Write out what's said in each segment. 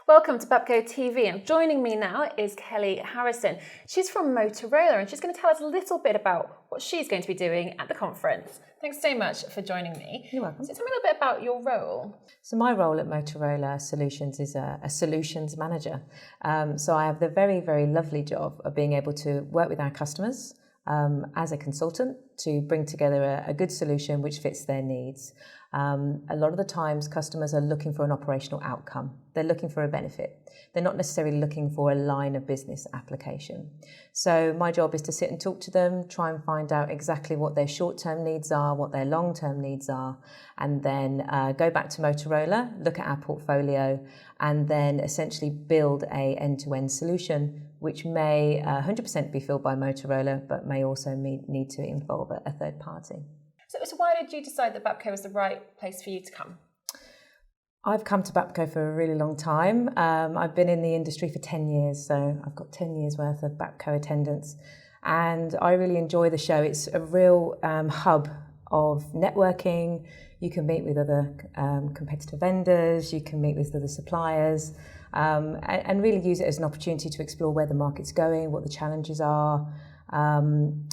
Welcome to BAPCO TV, and joining me now is Kelly Harrison. She's from Motorola and she's going to tell us a little bit about what she's going to be doing at the conference. Thanks so much for joining me. You're welcome. So tell me a little bit about your role. So my role at Motorola Solutions is a solutions manager. So I have the very, very lovely job of being able to work with our customers as a consultant to bring together a good solution which fits their needs. A lot of the times customers are looking for an operational outcome. They're looking for a benefit. They're not necessarily looking for a line of business application. So my job is to sit and talk to them, try and find out exactly what their short-term needs are, what their long-term needs are, and then go back to Motorola, look at our portfolio, and then essentially build a end-to-end solution which may 100% be filled by Motorola, but may also need to involve a third party. So why did you decide that BAPCO was the right place for you to come? I've come to BAPCO for a really long time. I've been in the industry for 10 years, so I've got 10 years worth of BAPCO attendance. And I really enjoy the show. It's a real hub of networking. You can meet with other competitor vendors, you can meet with other suppliers, and really use it as an opportunity to explore where the market's going, what the challenges are,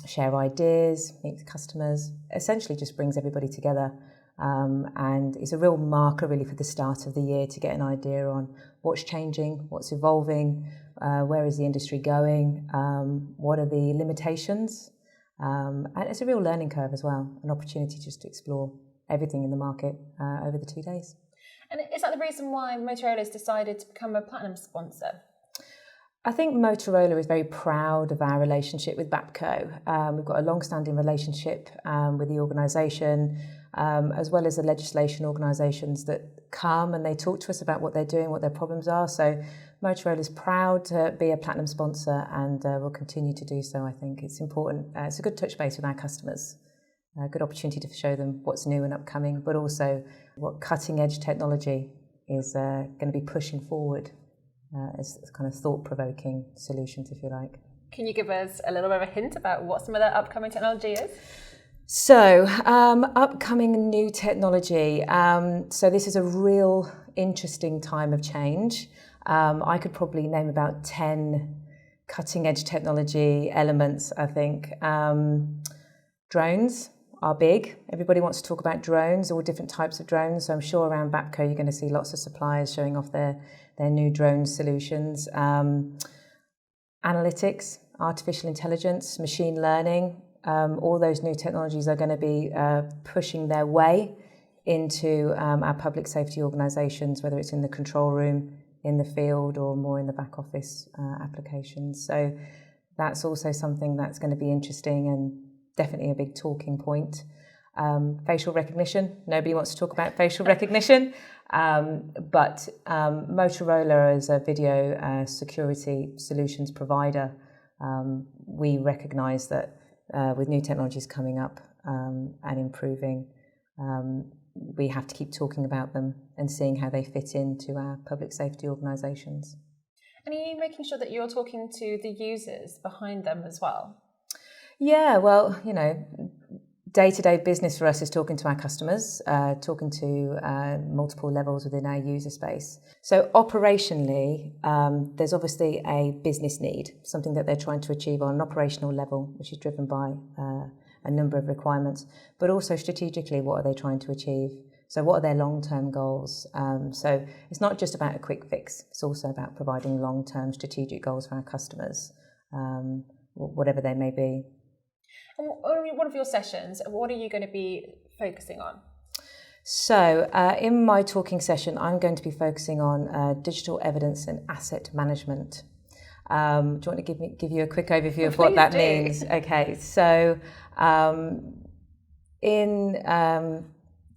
share ideas, meet with customers. Essentially just brings everybody together. And it's a real marker really for the start of the year to get an idea on what's changing, what's evolving, where is the industry going, what are the limitations. And it's a real learning curve as well, an opportunity just to explore everything in the market over the 2 days. And is that the reason why Motorola has decided to become a platinum sponsor? I think Motorola is very proud of our relationship with BAPCO. We've got a long-standing relationship with the organisation, as well as the legislation organisations that come and they talk to us about what they're doing, what their problems are. So Motorola is proud to be a platinum sponsor and will continue to do so. I think it's important. It's a good touch base with our customers, a good opportunity to show them what's new and upcoming, but also what cutting-edge technology is going to be pushing forward. As kind of thought-provoking solutions, if you like. Can you give us a little bit of a hint about what some of that upcoming technology is? So, upcoming new technology. So this is a real interesting time of change. I could probably name about 10 cutting-edge technology elements, I think. Drones are big. Everybody wants to talk about drones, all different types of drones. So I'm sure around BAPCO you're going to see lots of suppliers showing off their new drone solutions. Analytics, artificial intelligence, machine learning, all those new technologies are going to be pushing their way into our public safety organisations, whether it's in the control room, in the field, or more in the back office applications. So that's also something that's going to be interesting and definitely a big talking point. Facial recognition. Nobody wants to talk about facial recognition, but Motorola as a video security solutions provider, we recognise that with new technologies coming up and improving, we have to keep talking about them and seeing how they fit into our public safety organisations. And are you making sure that you're talking to the users behind them as well? Yeah, well, you know, day-to-day business for us is talking to our customers, talking to multiple levels within our user space. So operationally, there's obviously a business need, something that they're trying to achieve on an operational level, which is driven by a number of requirements, but also strategically, what are they trying to achieve? So what are their long-term goals? So it's not just about a quick fix, it's also about providing long-term strategic goals for our customers, whatever they may be. One of your sessions, what are you going to be focusing on? So in my talking session, I'm going to be focusing on digital evidence and asset management. Do you want to give you a quick overview of what that means? Okay, so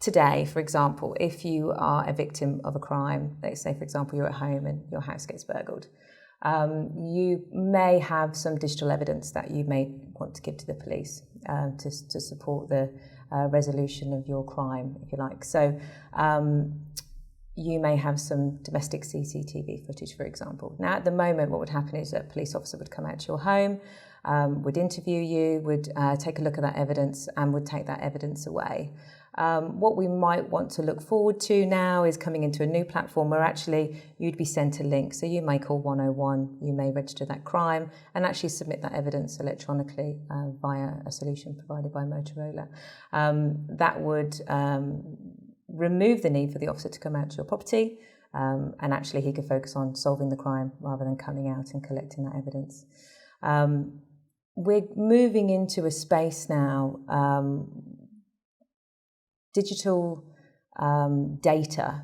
today, for example, if you are a victim of a crime, let's say, for example, you're at home and your house gets burgled, you may have some digital evidence that you may want to give to the police to support the resolution of your crime, if you like. So you may have some domestic CCTV footage, for example. Now, at the moment, what would happen is a police officer would come out to your home, would interview you, would take a look at that evidence and would take that evidence away. What we might want to look forward to now is coming into a new platform where actually you'd be sent a link. So you may call 101, you may register that crime and actually submit that evidence electronically via a solution provided by Motorola. That would remove the need for the officer to come out to your property, and actually he could focus on solving the crime rather than coming out and collecting that evidence. We're moving into a space now. Digital data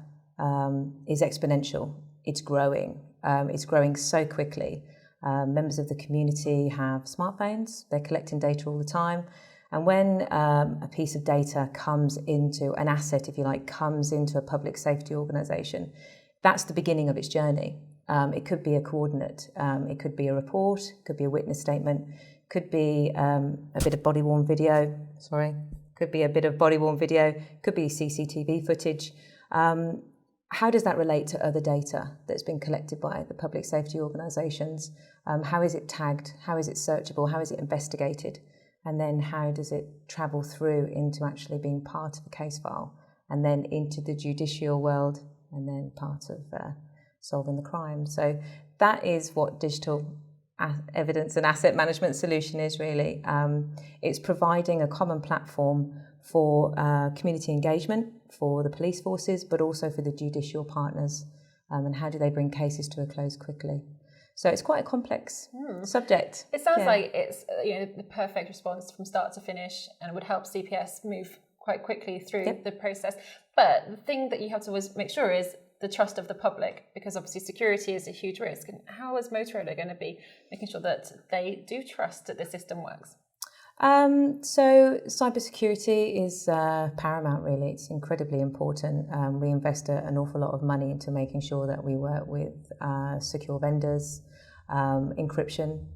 is exponential. It's growing. It's growing so quickly. Members of the community have smartphones. They're collecting data all the time. And when a piece of data comes into an asset, if you like, comes into a public safety organisation, that's the beginning of its journey. It could be a coordinate. It could be a report. It could be a witness statement. It could be a bit of body-worn video. Could be a bit of body-worn video, could be CCTV footage. How does that relate to other data that's been collected by the public safety organisations? How is it tagged? How is it searchable? How is it investigated? And then how does it travel through into actually being part of a case file and then into the judicial world and then part of solving the crime? So that is what digital evidence and asset management solution is really. It's providing a common platform for community engagement for the police forces, but also for the judicial partners, and how do they bring cases to a close quickly. So it's quite a complex subject. It sounds like it's the perfect response from start to finish and would help CPS move quite quickly through the process. But the thing that you have to always make sure is the trust of the public, because obviously security is a huge risk. And how is Motorola going to be making sure that they do trust that the system works? So cybersecurity is paramount, really. It's incredibly important. We invest an awful lot of money into making sure that we work with secure vendors. Encryption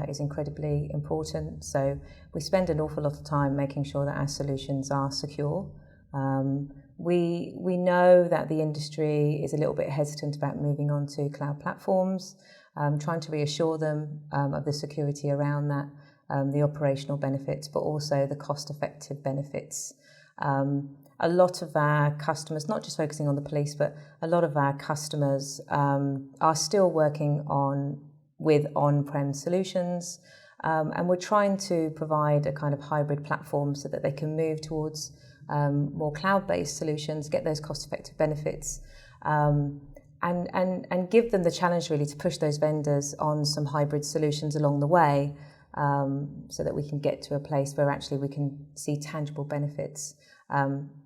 is incredibly important. So we spend an awful lot of time making sure that our solutions are secure. We know that the industry is a little bit hesitant about moving on to cloud platforms, trying to reassure them of the security around that, the operational benefits, but also the cost-effective benefits. A lot of our customers, not just focusing on the police, but a lot of our customers are still working with on-prem solutions, and we're trying to provide a kind of hybrid platform so that they can move towards more cloud-based solutions, get those cost-effective benefits, and give them the challenge really to push those vendors on some hybrid solutions along the way, so that we can get to a place where actually we can see tangible benefits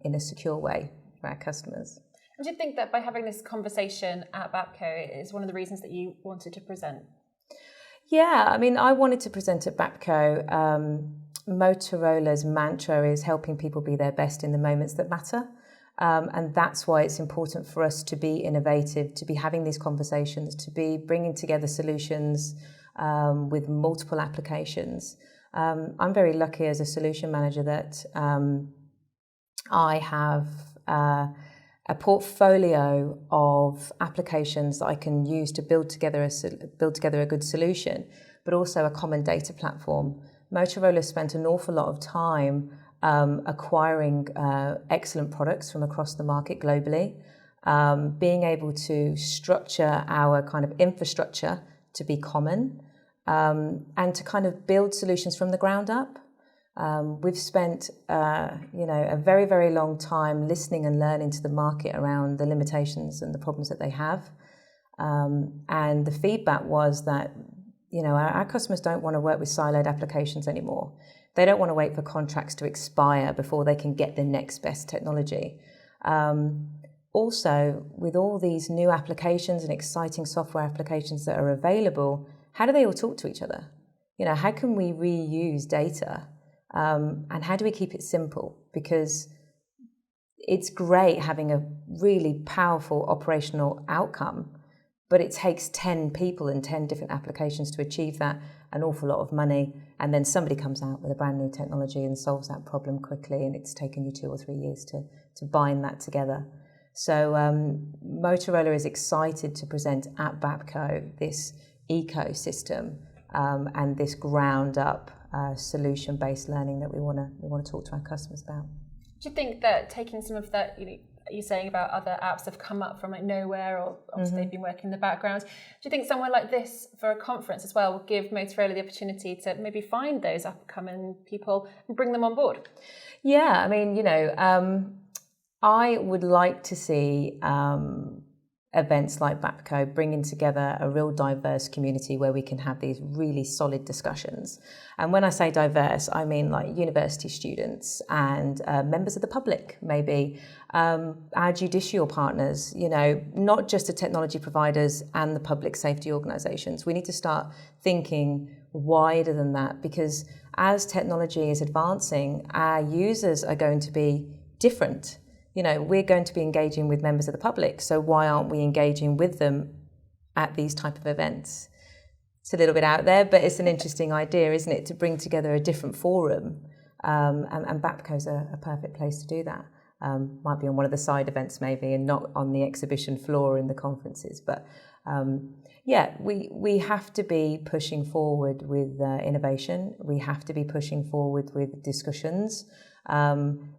in a secure way for our customers. And do you think that by having this conversation at BAPCO is one of the reasons that you wanted to present? Yeah, I mean, I wanted to present at BAPCO. Motorola's mantra is helping people be their best in the moments that matter. And that's why it's important for us to be innovative, to be having these conversations, to be bringing together solutions with multiple applications. I'm very lucky as a solution manager that I have a portfolio of applications that I can use to build together a good solution, but also a common data platform. Motorola spent an awful lot of time acquiring excellent products from across the market globally, being able to structure our kind of infrastructure to be common, and to kind of build solutions from the ground up. We've spent a very, very long time listening and learning to the market around the limitations and the problems that they have. And the feedback was that our customers don't want to work with siloed applications anymore. They don't want to wait for contracts to expire before they can get the next best technology. Also, with all these new applications and exciting software applications that are available, how do they all talk to each other? How can we reuse data? And how do we keep it simple? Because it's great having a really powerful operational outcome, but it takes 10 people and 10 different applications to achieve that, an awful lot of money, and then somebody comes out with a brand new technology and solves that problem quickly, and it's taken you 2 or 3 years to bind that together. So Motorola is excited to present at BAPCO this ecosystem and this ground up solution-based learning that we want to talk to our customers about. Do you think that taking some of that, you're saying about other apps have come up from like nowhere, or obviously they've been working in the background. Do you think somewhere like this for a conference as well will give Motorola the opportunity to maybe find those upcoming people and bring them on board? Yeah, I mean, I would like to see events like BAPCO bringing together a real diverse community where we can have these really solid discussions. And when I say diverse, I mean like university students and members of the public, maybe our judicial partners, not just the technology providers and the public safety organisations. We need to start thinking wider than that, because as technology is advancing, our users are going to be different. We're going to be engaging with members of the public, so why aren't we engaging with them at these type of events? It's a little bit out there, but it's an interesting idea, isn't it, to bring together a different forum, and BAPCO's a perfect place to do that. Might be on one of the side events maybe, and not on the exhibition floor in the conferences, but we have to be pushing forward with innovation. We have to be pushing forward with discussions,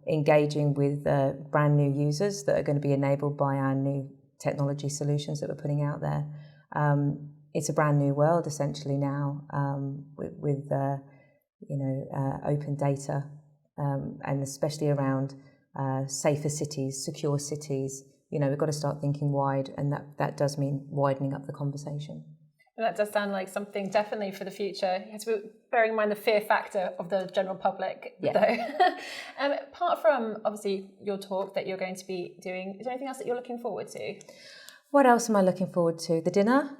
engaging with brand new users that are going to be enabled by our new technology solutions that we're putting out there. It's a brand new world essentially now, with open data, and especially around safer cities, secure cities. We've got to start thinking wide, and that does mean widening up the conversation. And that does sound like something definitely for the future. You have to be bearing in mind the fear factor of the general public, though. Apart from, obviously, your talk that you're going to be doing, is there anything else that you're looking forward to? What else am I looking forward to? The dinner?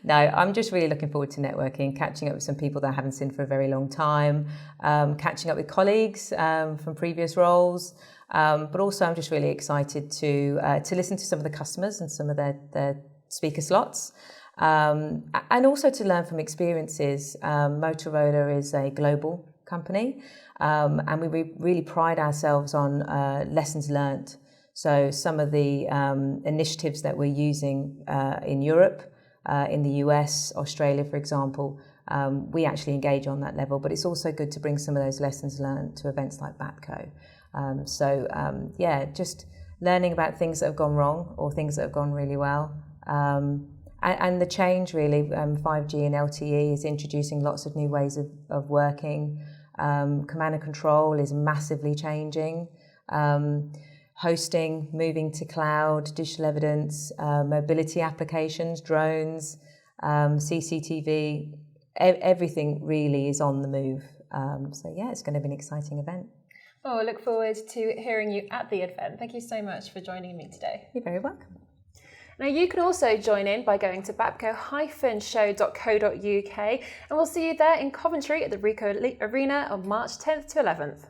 No, I'm just really looking forward to networking, catching up with some people that I haven't seen for a very long time, catching up with colleagues from previous roles. But also I'm just really excited to listen to some of the customers and some of their speaker slots. And also to learn from experiences. Motorola is a global company, and we really pride ourselves on lessons learned. So some of the initiatives that we're using in Europe, in the US, Australia, for example, we actually engage on that level. But it's also good to bring some of those lessons learned to events like BAPCO. Just learning about things that have gone wrong or things that have gone really well. And the change really, 5G and LTE is introducing lots of new ways of working. Command and control is massively changing. Hosting, moving to cloud, digital evidence, mobility applications, drones, CCTV, everything really is on the move. It's going to be an exciting event. Oh, I look forward to hearing you at the event. Thank you so much for joining me today. You're very welcome. Now you can also join in by going to bapco-show.co.uk, and we'll see you there in Coventry at the Ricoh Arena on March 10th to 11th.